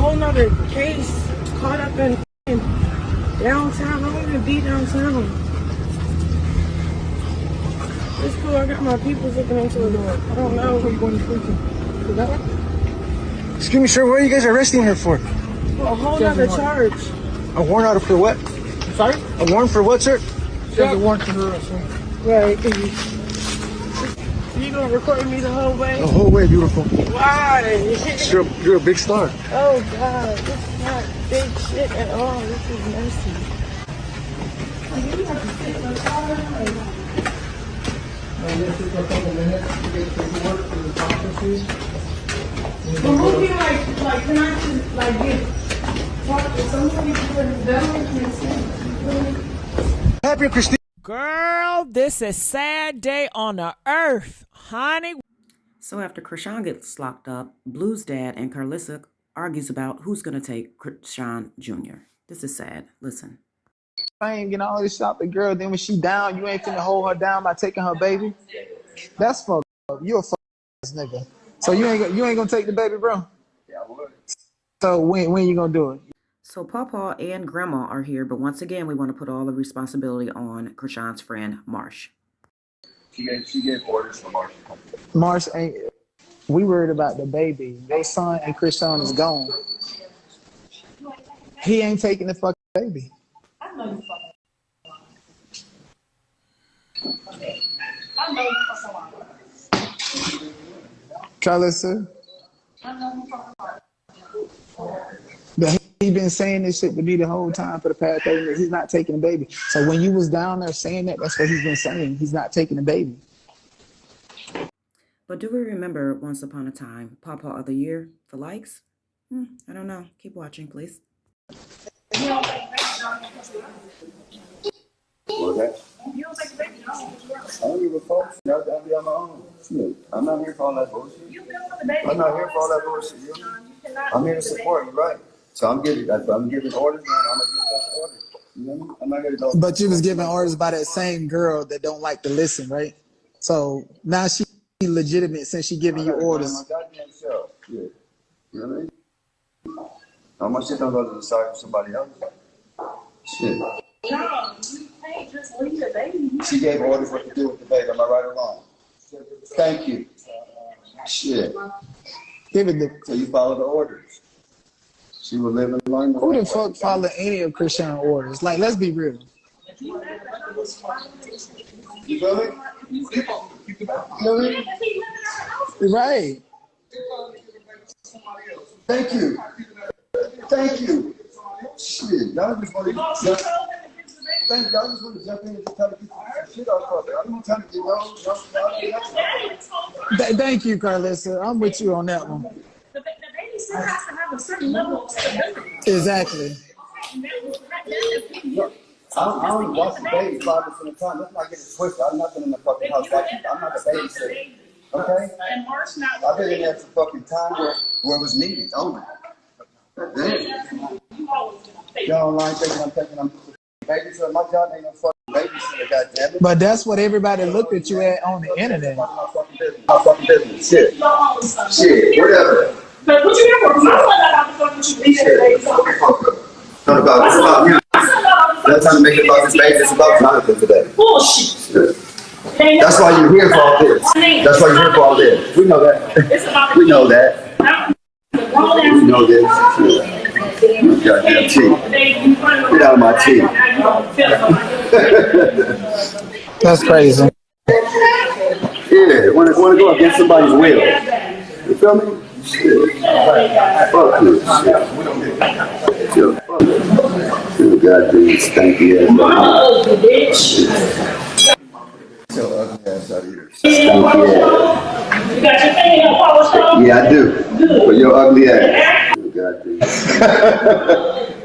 whole nother case caught up in downtown. I don't even be downtown. It's cool. I got my people looking into it. I don't know. Where you going to prison? Excuse me, sir. What are you guys arresting her for? Well, a whole nother charge. A warrant out for what? Sorry? A warrant for what, sir? There's a warrant for her. Right. You gonna record me the whole way? The whole way, beautiful. Why? You're a big star. Oh God, this is not big shit at all. This is messy. You have to sit in the car. But who can like can I just like get talk to somebody because that makes sense. Happy Christine. Girl, this is sad day on the earth, honey. So after Chrisean gets locked up, Blue's dad and Karlissa argues about who's going to take Chrisean Jr. This is sad. Listen. I ain't getting all this shit out the girl. Then when she down, you ain't finna hold her down by taking her baby. That's fucked up. You a fuck ass nigga. So you ain't gonna take the baby, bro? Yeah, I would. So when you gonna do it? So Pawpaw and Grandma are here, but once again, we want to put all the responsibility on Chrisean's friend, Marsh. She gave orders for Marsh. Marsh ain't. We worried about the baby. Their son and Chrisean is gone. He ain't taking the fucking baby. I know you fucking. I know you fucking. Karlissa. I know you fucking. He been saying this shit to me the whole time for the past 30 minutes. He's not taking the baby. So when you was down there saying that, that's what he's been saying. He's not taking the baby. But do we remember Once Upon a Time, Pawpaw of the Year for likes? I don't know. Keep watching, please. What was that? You don't take the baby. I don't give a fuck. I'll be on my own. Shit. I'm not here for all that bullshit. I'm not here for all that bullshit. I'm here to support you, right? So I'm giving orders, man. I'm gonna give those orders. You know what I mean? I'm not gonna go. But you was giving orders by that same girl that don't like to listen, right? So now she legitimate since she giving you orders. My goddamn self. Yeah. You know what I mean? All my shit don't go to the side of somebody else. Shit. No, you can't just leave the baby. She gave orders what to do with the baby. Am I right or wrong? Thank you. Shit. So you follow the orders. She will live and learn. Who the fuck follow any of Chrisean orders? Like, let's be real. You feel me? Right. Thank you. Thank you. Shit, y'all just want to jump. Thank y'all just want to jump in and just try to get some shit off of it. I'm not trying to get no. Thank you, Karlissa. I'm with you on that one. The baby still has to have a certain level of stability. Exactly. I don't watch the baby 5% of the time. Let's not get it twisted. I'm not in the fucking house watching. I'm not the babysitter. Okay? I've been in there for fucking time where it was needed. Only. Y'all online thinking I'm taking them babysitter. My job ain't no fucking babysitter, goddammit. But that's what everybody looked at you at on the internet. My fucking business. Shit. Shit. Whatever. But what you here for? I'm not about to fuck with you. It's about you. Not trying to make it about this baby. It's about Jonathan today. Bullshit. That's why you're here for all this. That's why you're here for all this. We know that. We know that. We know this. Goddamn teeth. Get out of my teeth. That's crazy. Yeah, want to go against somebody's will. You feel me? Shit. Fuck you. Shit. You goddamn stanky ass. So ugly ass out of here. Stanky ass. You got your thing up, Power Stone? Yeah, I do. But your ugly ass. You goddamn.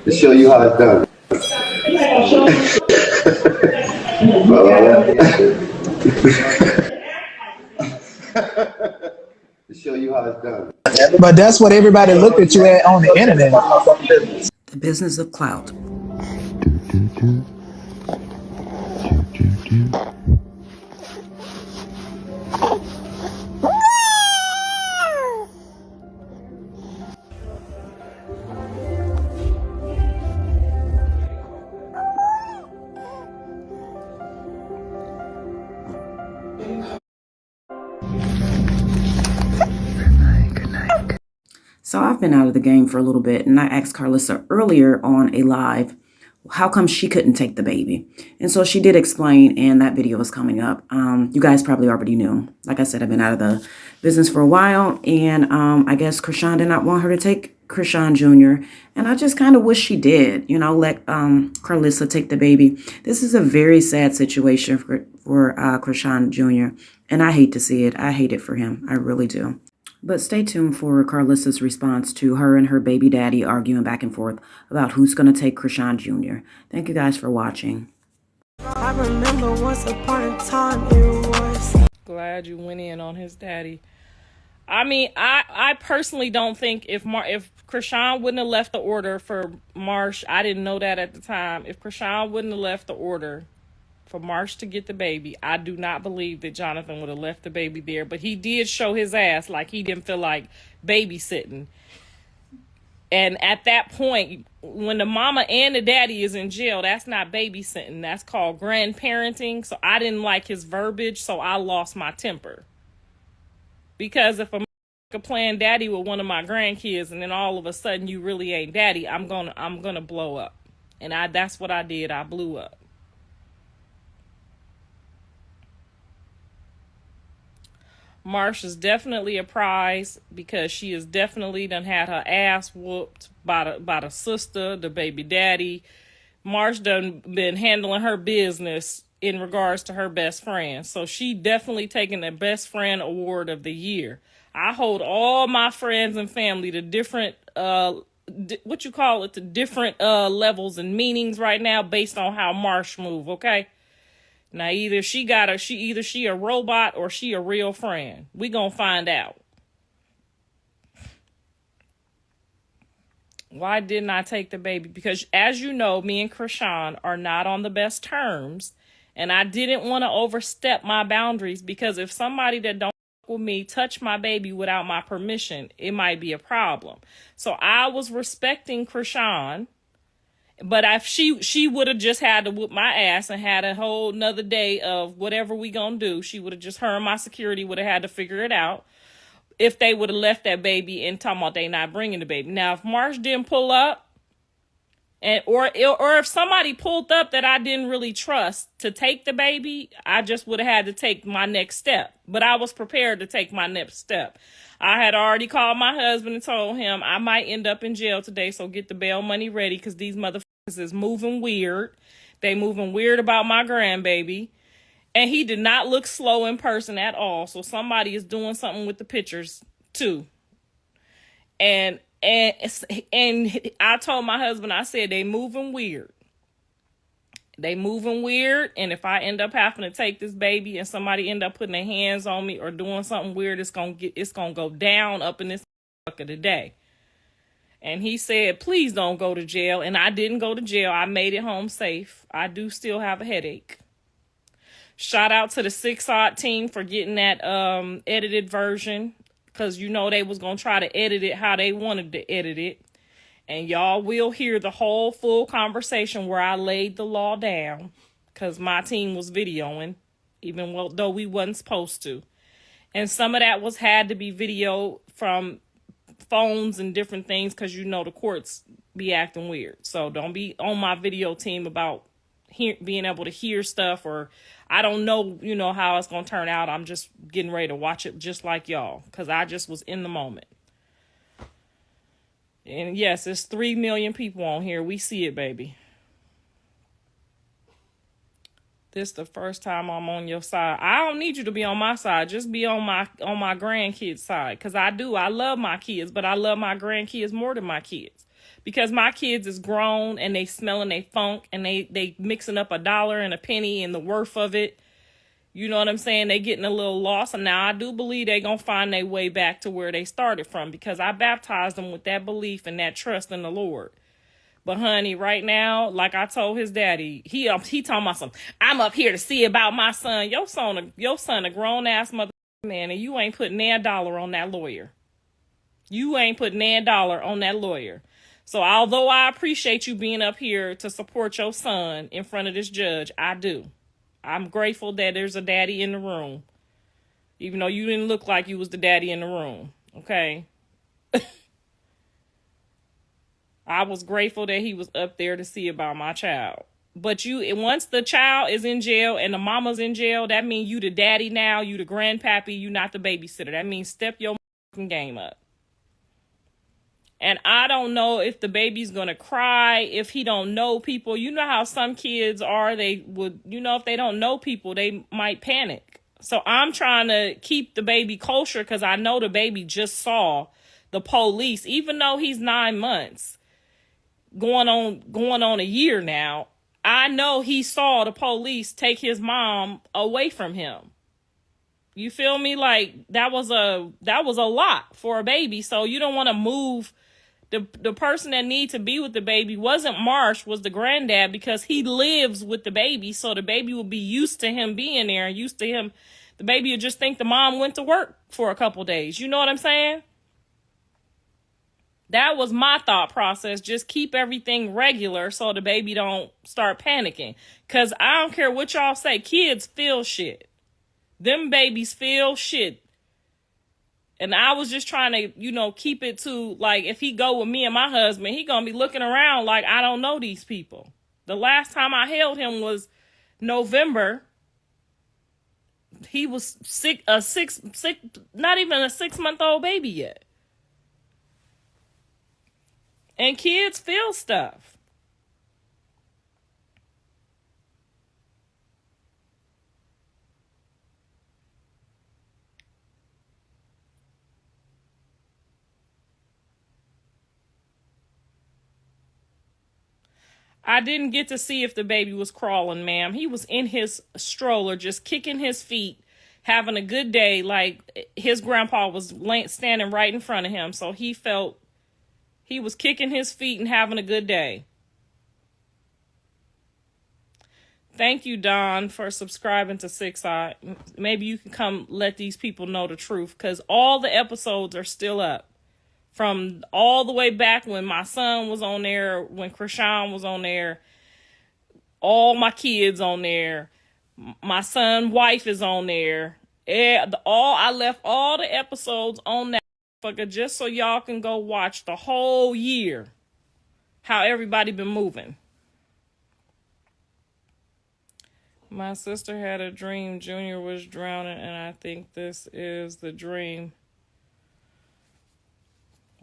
To show you how it's done. To show you how it's done. But that's what everybody looked at you at on the internet. The business of clout. So I've been out of the game for a little bit, and I asked Karlissa earlier on a live how come she couldn't take the baby. And so she did explain, and that video is coming up. You guys probably already knew. Like I said, I've been out of the business for a while, and I guess Chrisean did not want her to take Chrisean Jr., and I just kind of wish she did, you know, let Karlissa take the baby. This is a very sad situation for Chrisean Jr., and I hate to see it. I hate it for him. I really do. But stay tuned for Karlissa's response to her and her baby daddy arguing back and forth about who's going to take Chrisean Jr. Thank you guys for watching. I remember once upon a time it was. Glad you went in on his daddy. I mean, I personally don't think if Chrisean wouldn't have left the order for Marsh, I didn't know that at the time. If Chrisean wouldn't have left the order for Marsh to get the baby, I do not believe that Jonathan would have left the baby there. But he did show his ass like he didn't feel like babysitting. And at that point, when the mama and the daddy is in jail, that's not babysitting. That's called grandparenting. So I didn't like his verbiage, so I lost my temper. Because if I'm playing daddy with one of my grandkids and then all of a sudden you really ain't daddy, I'm gonna blow up. And that's what I did. I blew up. Marsh is definitely a prize because she has definitely done had her ass whooped by the sister, the baby daddy. Marsh done been handling her business in regards to her best friend. So she definitely taking the best friend award of the year. I hold all my friends and family to different, to different levels and meanings right now based on how Marsh move, okay? Now, either she a robot or she a real friend. We gonna find out. Why didn't I take the baby? Because, as you know, me and Chrisean are not on the best terms. And I didn't want to overstep my boundaries because if somebody that don't with me touch my baby without my permission, it might be a problem. So I was respecting Chrisean. But if she would have just had to whoop my ass and had a whole nother day of whatever we gonna do, she would have just, her and my security would have had to figure it out if they would have left that baby and talking about they not bringing the baby. Now, if Marsh didn't pull up, or if somebody pulled up that I didn't really trust to take the baby, I just would have had to take my next step. But I was prepared to take my next step. I had already called my husband and told him I might end up in jail today, so get the bail money ready because these motherfuckers is moving weird. They moving weird about my grandbaby. And he did not look slow in person at all. So somebody is doing something with the pictures too. And I told my husband, I said, they moving weird. They moving weird. And if I end up having to take this baby and somebody end up putting their hands on me or doing something weird, it's gonna go down up in this fucker today. And he said, please don't go to jail. And I didn't go to jail. I made it home safe. I do still have a headache. Shout out to the 6-Odd team for getting that edited version. Because you know they was going to try to edit it how they wanted to edit it. And y'all will hear the whole full conversation where I laid the law down. Because my team was videoing. Even though we wasn't supposed to. And some of that had to be video from phones and different things because you know the courts be acting weird. So don't be on my video team about being able to hear stuff, or I don't know, how it's going to turn out. I'm just getting ready to watch it just like y'all because I just was in the moment. And yes, there's 3 million people on here. We see it, baby. This the first time I'm on your side. I don't need you to be on my side. Just be on my grandkids' side. Because I do. I love my kids. But I love my grandkids more than my kids. Because my kids is grown and they smelling they funk. And they mixing up $1 and a penny and the worth of it. You know what I'm saying? They getting a little lost. And now I do believe they going to find their way back to where they started from. Because I baptized them with that belief and that trust in the Lord. But honey, right now, like I told his daddy, he talking about something. I'm up here to see about my son. Your son a grown ass mother man, and you ain't putting $1 on that lawyer. You ain't putting $1 on that lawyer. So although I appreciate you being up here to support your son in front of this judge, I do. I'm grateful that there's a daddy in the room, even though you didn't look like you was the daddy in the room. Okay. I was grateful that he was up there to see about my child. But once the child is in jail and the mama's in jail, that means you the daddy now, you the grandpappy, you not the babysitter. That means step your game up. And I don't know if the baby's going to cry, if he don't know people. You know how some kids are, they would, if they don't know people, they might panic. So I'm trying to keep the baby kosher because I know the baby just saw the police, even though he's 9 months, going on a year now. I know he saw the police take his mom away from him. You feel me? Like that was a lot for a baby. So you don't want to move. The person that need to be with the baby wasn't Marsh, was the granddad, because he lives with the baby. So the baby will be used to him being there and used to him. The baby would just think the mom went to work for a couple days. You know what I'm saying? That was my thought process. Just keep everything regular so the baby don't start panicking. Because I don't care what y'all say. Kids feel shit. Them babies feel shit. And I was just trying to, keep it to, like, if he go with me and my husband, he going to be looking around like, I don't know these people. The last time I held him was November. He was not even a 6-month-old baby yet. And kids feel stuff. I didn't get to see if the baby was crawling, ma'am. He was in his stroller, just kicking his feet, having a good day. Like his grandpa was standing right in front of him. So he felt he was kicking his feet and having a good day. Thank you, Don, for subscribing to 6 Eye. Maybe you can come let these people know the truth, because all the episodes are still up. From all the way back when my son was on there, when Chrisean was on there, all my kids on there, my son's wife is on there. I left all the episodes on that motherfucker just so y'all can go watch the whole year how everybody been moving. My sister had a dream Junior was drowning, and I think this is the dream.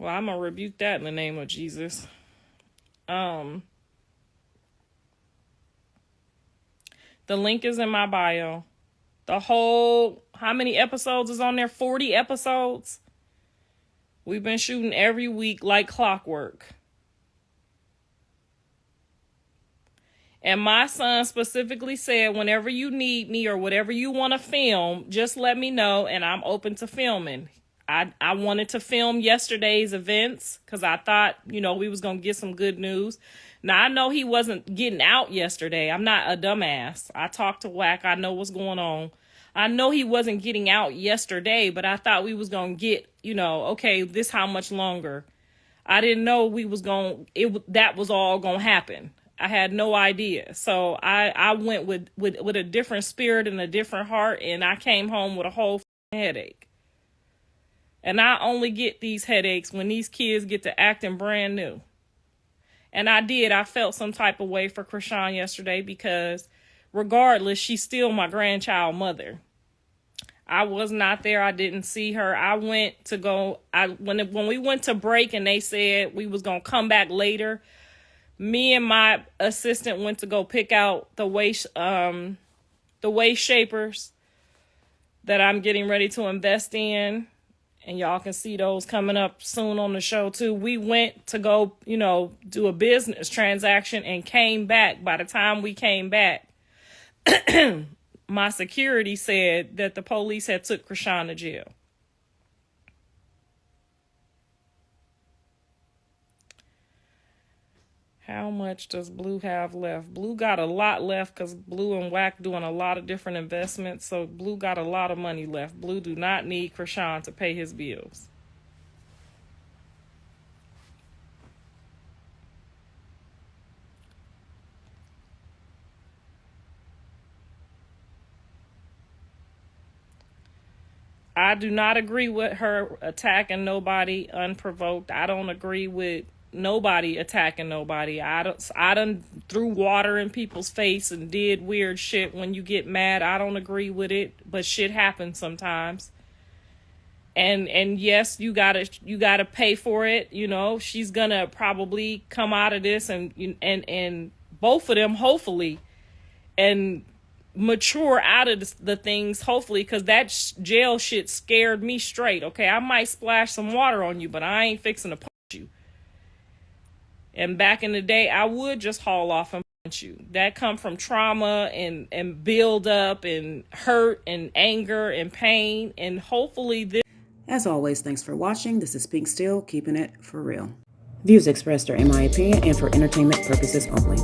Well, I'm going to rebuke that in the name of Jesus. The link is in my bio. How many episodes is on there? 40 episodes. We've been shooting every week like clockwork. And my son specifically said, whenever you need me or whatever you want to film, just let me know and I'm open to filming. I wanted to film yesterday's events because I thought, we was going to get some good news. Now, I know he wasn't getting out yesterday. I'm not a dumbass. I talked to Wack. I know what's going on. I know he wasn't getting out yesterday, but I thought we was going to get, okay, this how much longer. I didn't know that was all going to happen. I had no idea. So I went with a different spirit and a different heart, and I came home with a whole headache. And I only get these headaches when these kids get to acting brand new. And I felt some type of way for Chrisean yesterday because regardless, she's still my grandchild mother. I was not there. I didn't see her. I went to go. When we went to break and they said we was going to come back later, me and my assistant went to go pick out the waist shapers that I'm getting ready to invest in. And y'all can see those coming up soon on the show, too. We went to go, do a business transaction and came back. By the time we came back, my security said that the police had took Chrisean to jail. How much does Blue have left? Blue got a lot left because Blue and Wack doing a lot of different investments. So Blue got a lot of money left. Blue do not need Chrisean to pay his bills. I do not agree with her attacking nobody unprovoked. I don't agree with nobody attacking nobody. I done threw water in people's face and did weird shit. When you get mad, I don't agree with it, but shit happens sometimes. And yes, you gotta pay for it. You know, she's gonna probably come out of this and both of them hopefully and mature out of the things hopefully, because that jail shit scared me straight. Okay, I might splash some water on you, but I ain't fixing to punch you. And back in the day, I would just haul off and punch you. That come from trauma and build up and hurt and anger and pain, and hopefully this. As always, thanks for watching. This is Pink Steel, keeping it for real. Views expressed are in my opinion and for entertainment purposes only.